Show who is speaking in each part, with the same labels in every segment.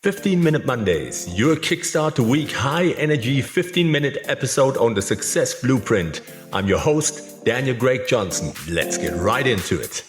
Speaker 1: 15-Minute Mondays, your kickstart to week high energy 15-minute episode on the Success Blueprint. I'm your host, Daniel Greg Johnson. Let's get right into it.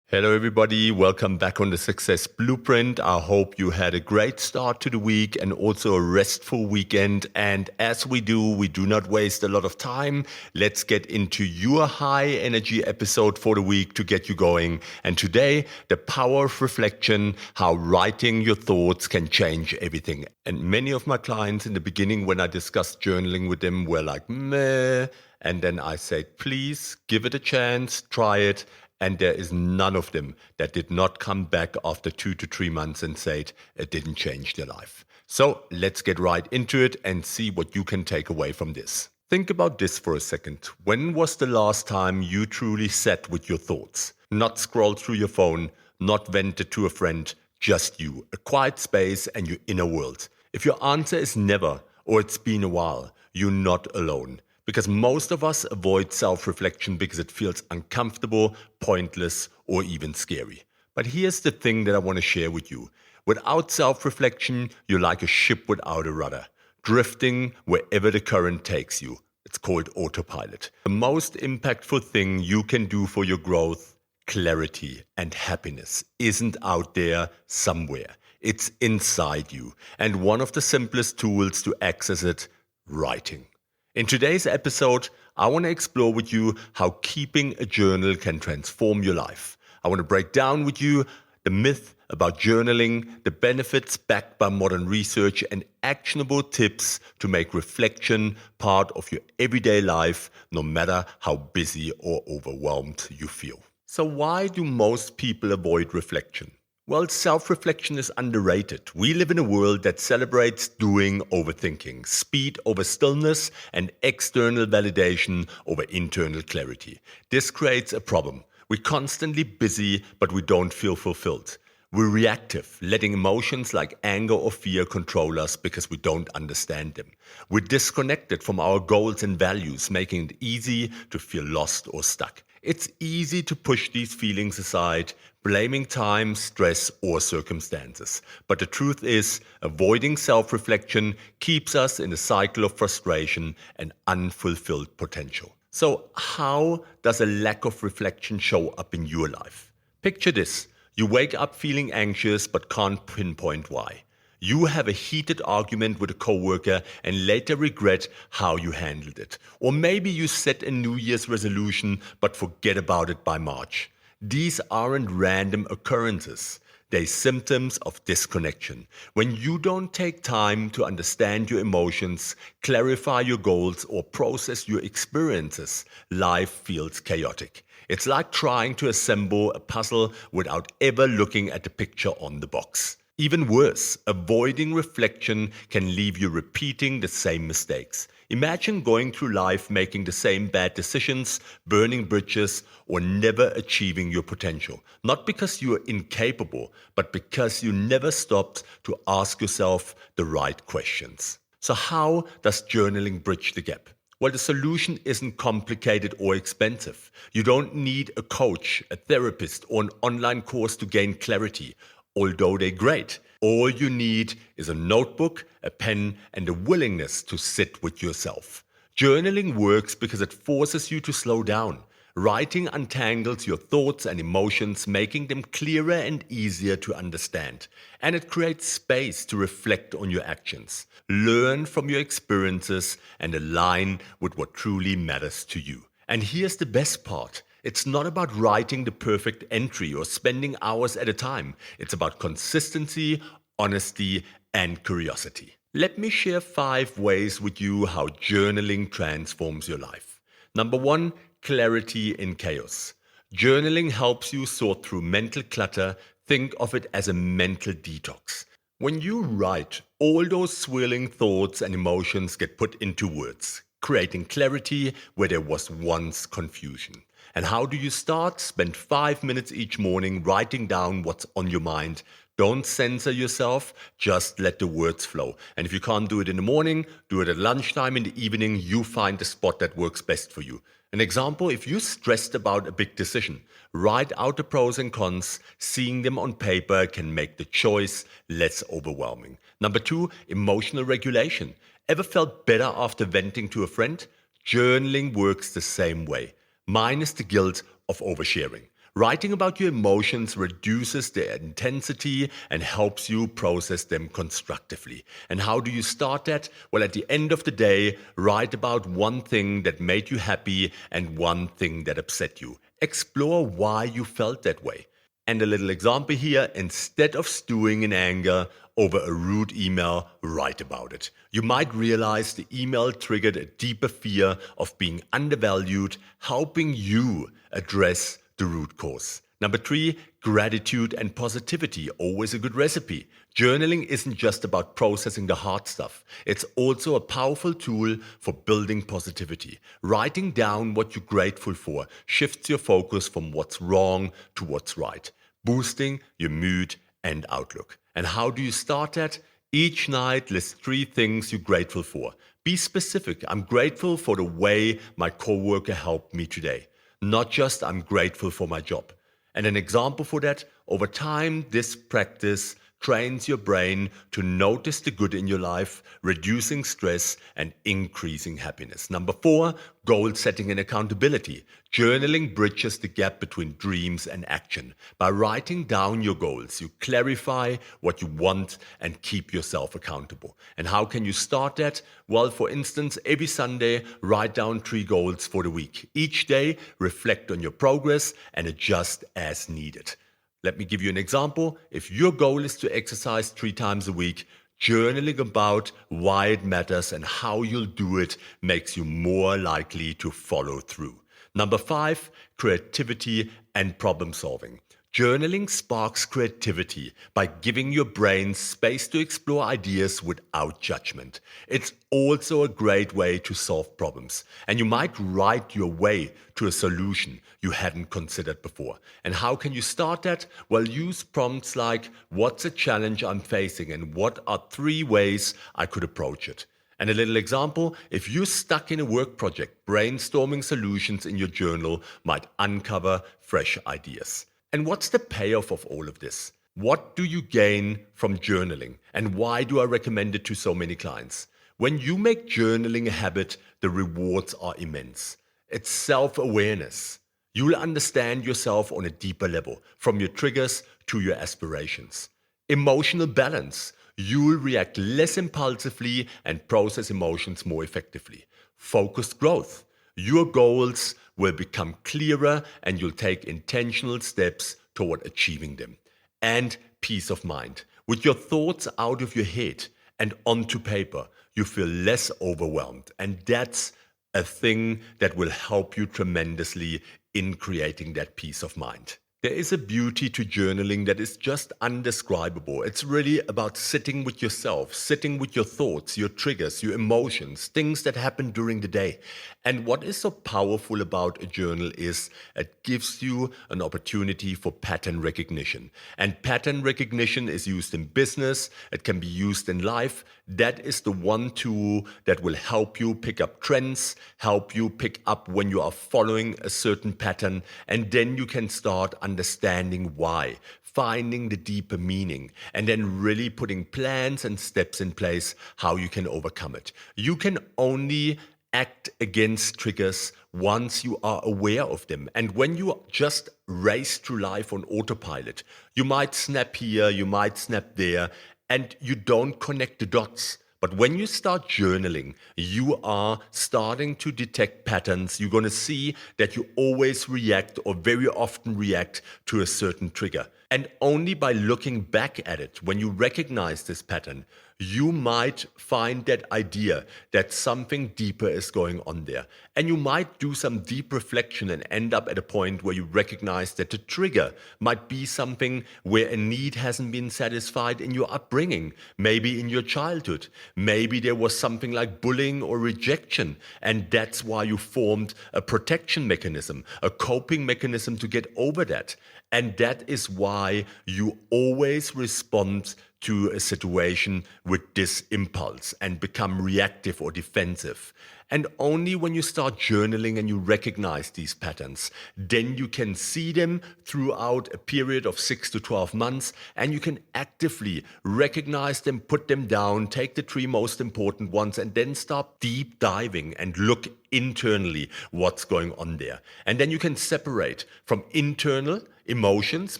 Speaker 1: Hello everybody, welcome back on the Success Blueprint. I hope you had a great start to the week and also a restful weekend. And as we do not waste a lot of time. Let's get into your high energy episode for the week to get you going. And today, the power of reflection, how writing your thoughts can change everything. And many of my clients in the beginning when I discussed journaling with them were like, meh. And then I said, please give it a chance, try it. And there is none of them that did not come back after 2 to 3 months and said it didn't change their life. So let's get right into it and see what you can take away from this. Think about this for a second. When was the last time you truly sat with your thoughts? Not scrolled through your phone, not vented to a friend, just you, a quiet space and your inner world. If your answer is never, or it's been a while, you're not alone. Because most of us avoid self-reflection because it feels uncomfortable, pointless, or even scary. But here's the thing that I want to share with you. Without self-reflection, you're like a ship without a rudder, drifting wherever the current takes you. It's called autopilot. The most impactful thing you can do for your growth, clarity, and happiness isn't out there somewhere. It's inside you. And one of the simplest tools to access it, writing. In today's episode, I want to explore with you how keeping a journal can transform your life. I want to break down with you the myth about journaling, the benefits backed by modern research, and actionable tips to make reflection part of your everyday life, no matter how busy or overwhelmed you feel. So why do most people avoid reflection? Well, self-reflection is underrated. We live in a world that celebrates doing over thinking, speed over stillness, and external validation over internal clarity. This creates a problem. We're constantly busy, but we don't feel fulfilled. We're reactive, letting emotions like anger or fear control us because we don't understand them. We're disconnected from our goals and values, making it easy to feel lost or stuck. It's easy to push these feelings aside, blaming time, stress, or circumstances. But the truth is, avoiding self-reflection keeps us in a cycle of frustration and unfulfilled potential. So how does a lack of reflection show up in your life? Picture this. You wake up feeling anxious but can't pinpoint why. You have a heated argument with a coworker and later regret how you handled it. Or maybe you set a New Year's resolution but forget about it by March. These aren't random occurrences. They're symptoms of disconnection. When you don't take time to understand your emotions, clarify your goals, or process your experiences, life feels chaotic. It's like trying to assemble a puzzle without ever looking at the picture on the box. Even worse, avoiding reflection can leave you repeating the same mistakes. Imagine going through life making the same bad decisions, burning bridges, or never achieving your potential. Not because you are incapable, but because you never stopped to ask yourself the right questions. So how does journaling bridge the gap? Well, the solution isn't complicated or expensive. You don't need a coach, a therapist, or an online course to gain clarity. Although they're great, all you need is a notebook, a pen, and a willingness to sit with yourself. Journaling works because it forces you to slow down. Writing untangles your thoughts and emotions, making them clearer and easier to understand. And it creates space to reflect on your actions, learn from your experiences, and align with what truly matters to you. And here's the best part. It's not about writing the perfect entry or spending hours at a time. It's about consistency, honesty, and curiosity. Let me share 5 ways with you how journaling transforms your life. Number 1, clarity in chaos. Journaling helps you sort through mental clutter. Think of it as a mental detox. When you write, all those swirling thoughts and emotions get put into words, creating clarity where there was once confusion. And how do you start? Spend 5 minutes each morning writing down what's on your mind. Don't censor yourself, just let the words flow. And if you can't do it in the morning, do it at lunchtime, in the evening. You find the spot that works best for you. An example, if you're stressed about a big decision, write out the pros and cons. Seeing them on paper can make the choice less overwhelming. Number 2, emotional regulation. Ever felt better after venting to a friend? Journaling works the same way, minus the guilt of oversharing. Writing about your emotions reduces their intensity and helps you process them constructively. And how do you start that? Well, at the end of the day, write about one thing that made you happy and one thing that upset you. Explore why you felt that way. And a little example here, instead of stewing in anger over a rude email, write about it. You might realize the email triggered a deeper fear of being undervalued, helping you address the root cause. Number 3, gratitude and positivity, always a good recipe. Journaling isn't just about processing the hard stuff. It's also a powerful tool for building positivity. Writing down what you're grateful for shifts your focus from what's wrong to what's right, boosting your mood and outlook. And how do you start that? Each night, list 3 things you're grateful for. Be specific. I'm grateful for the way my coworker helped me today. Not just I'm grateful for my job. And an example for that, over time, this practice trains your brain to notice the good in your life, reducing stress and increasing happiness. Number 4, goal setting and accountability. Journaling bridges the gap between dreams and action. By writing down your goals, you clarify what you want and keep yourself accountable. And how can you start that? Well, for instance, every Sunday, write down 3 goals for the week. Each day, reflect on your progress and adjust as needed. Let me give you an example. If your goal is to exercise 3 times a week, journaling about why it matters and how you'll do it makes you more likely to follow through. Number 5, creativity and problem solving. Journaling sparks creativity by giving your brain space to explore ideas without judgment. It's also a great way to solve problems, and you might write your way to a solution you hadn't considered before. And how can you start that? Well, use prompts like, what's a challenge I'm facing and what are 3 ways I could approach it? And a little example, if you're stuck in a work project, brainstorming solutions in your journal might uncover fresh ideas. And what's the payoff of all of this? What do you gain from journaling? And why do I recommend it to so many clients? When you make journaling a habit, the rewards are immense. It's self-awareness. You'll understand yourself on a deeper level, from your triggers to your aspirations. Emotional balance. You'll react less impulsively and process emotions more effectively. Focused growth. Your goals will become clearer and you'll take intentional steps toward achieving them. And peace of mind. With your thoughts out of your head and onto paper, you feel less overwhelmed. And that's a thing that will help you tremendously in creating that peace of mind. There is a beauty to journaling that is just undescribable. It's really about sitting with yourself, sitting with your thoughts, your triggers, your emotions, things that happen during the day. And what is so powerful about a journal is it gives you an opportunity for pattern recognition. And pattern recognition is used in business. It can be used in life. That is the one tool that will help you pick up trends, help you pick up when you are following a certain pattern, and then you can start understanding why, finding the deeper meaning, and then really putting plans and steps in place how you can overcome it. You can only act against triggers once you are aware of them. And when you just race through life on autopilot, you might snap here, you might snap there, and you don't connect the dots. But when you start journaling, you are starting to detect patterns. You're going to see that you always react or very often react to a certain trigger. And only by looking back at it, when you recognize this pattern, you might find that idea that something deeper is going on there. And you might do some deep reflection and end up at a point where you recognize that the trigger might be something where a need hasn't been satisfied in your upbringing, maybe in your childhood. Maybe there was something like bullying or rejection, and that's why you formed a protection mechanism, a coping mechanism to get over that. And that is why why you always respond to a situation with this impulse and become reactive or defensive. And only when you start journaling and you recognize these patterns, then you can see them throughout a period of 6 to 12 months, and you can actively recognize them, put them down, take the 3 most important ones, and then start deep diving and look internally what's going on there. And then you can separate from internal emotions,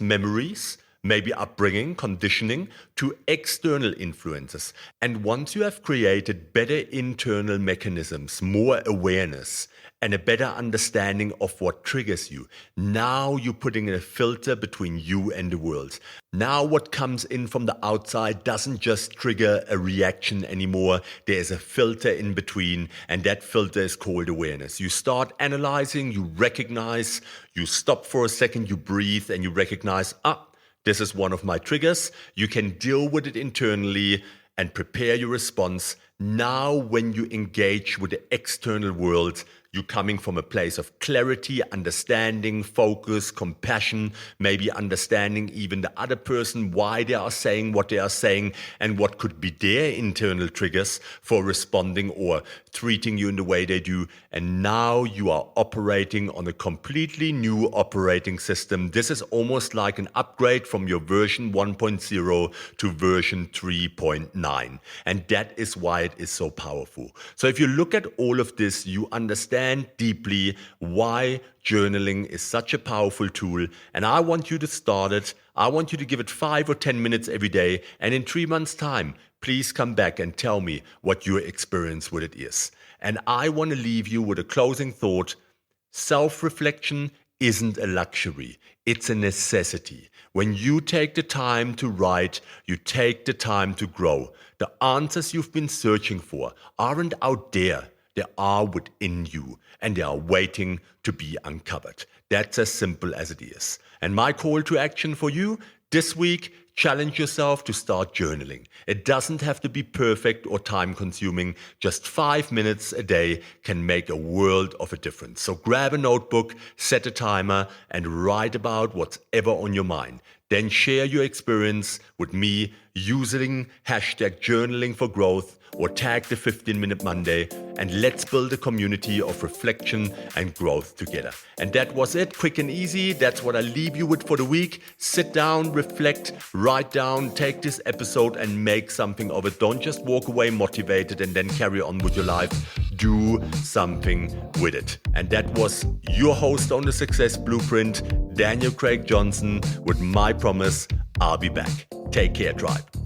Speaker 1: memories, maybe upbringing, conditioning, to external influences. And once you have created better internal mechanisms, more awareness, and a better understanding of what triggers you, now you're putting a filter between you and the world. Now what comes in from the outside doesn't just trigger a reaction anymore. There's a filter in between, and that filter is called awareness. You start analyzing, you recognize, you stop for a second, you breathe, and you recognize, this is one of my triggers. You can deal with it internally and prepare your response. Now, when you engage with the external world, you're coming from a place of clarity, understanding, focus, compassion, maybe understanding even the other person, why they are saying what they are saying, and what could be their internal triggers for responding or treating you in the way they do. And now you are operating on a completely new operating system. This is almost like an upgrade from your version 1.0 to version 3.9. And that is why it is so powerful. So if you look at all of this, you understand deeply why journaling is such a powerful tool. And I want you to start it. I want you to give it 5 or 10 minutes every day. And in 3 months' time, please come back and tell me what your experience with it is. And I want to leave you with a closing thought. Self-reflection isn't a luxury. It's a necessity. When you take the time to write, you take the time to grow. The answers you've been searching for aren't out there. They are within you, and they are waiting to be uncovered. That's as simple as it is. And my call to action for you this week, challenge yourself to start journaling. It doesn't have to be perfect or time-consuming. Just 5 minutes a day can make a world of a difference. So grab a notebook, set a timer, and write about what's ever on your mind. Then share your experience with me using hashtag journaling for growth or tag the 15-Minute Monday, and let's build a community of reflection and growth together. And that was it, quick and easy. That's what I leave you with for the week. Sit down, reflect, write down, take this episode and make something of it. Don't just walk away motivated and then carry on with your life. Do something with it. And that was your host on the Success Blueprint, Daniel Craig Johnson, with my promise, I'll be back. Take care, tribe.